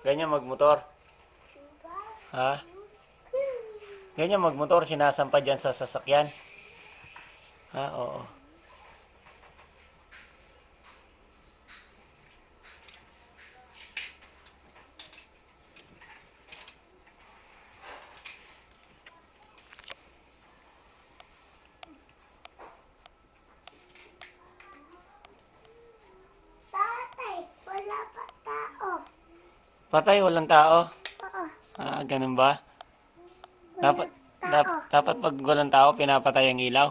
Ganyan magmotor. Ha? Ganyan magmotor, sinasampa dyan sa sasakyan. Ha? Oo. Tatay, wala pa tao. Patay, walang tao. Oo, Ganun ba? Dapat, walang tao. dapat pag walang tao, pinapatay ang ilaw.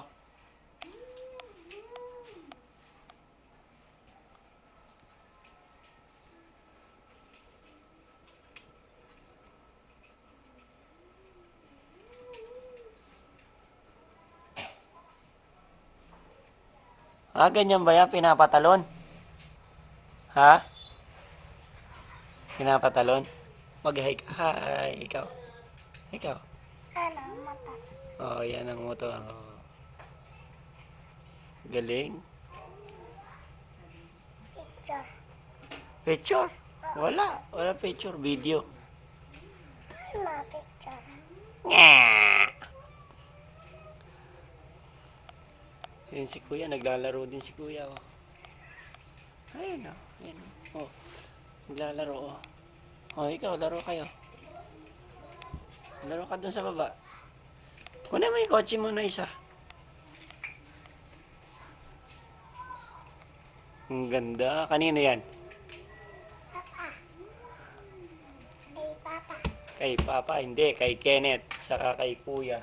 Ganyan ba yan? Pinapatalon? Ha? Pinapatalon? Mag-hi ka. Hi, ikaw. Ikaw. Ano, matas. Yan ang motor. Galing. Picture. Picture? Wala. Wala picture. Video. Ano, picture? Nga! Yun si kuya. Naglalaro din si kuya. Oh. Ayun o. Ayun. Oh. Naglalaro. Ikaw. Laro kayo. Laro ka dun sa baba. Kunin mo yung kotse mo na isa. Ang ganda. Kanino yan? Papa. Hey, Papa. Kay Papa. Hindi. Kay Kenneth. Saka kay Kuya.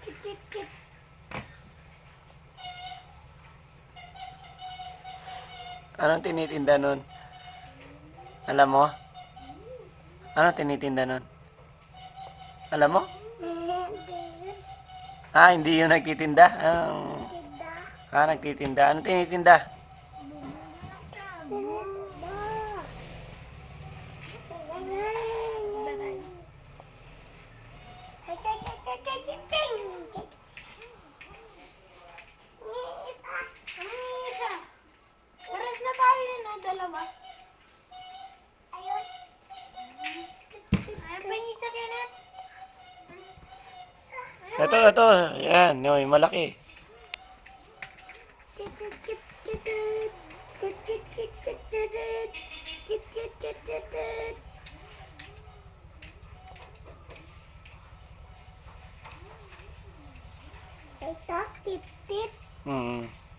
Chip, chip, chip. Anong tinitinda nun? Alam mo? Anong tinitinda nun? Alam mo? Hindi Hindi yun. yun nagtitinda. Tinda. Nagtitinda. Anong tinitinda? Dalawa. Ayun. Ayun pa yung isa, Kenneth. Ito. Yan. Yung malaki. Ito, tit-tit. Mm.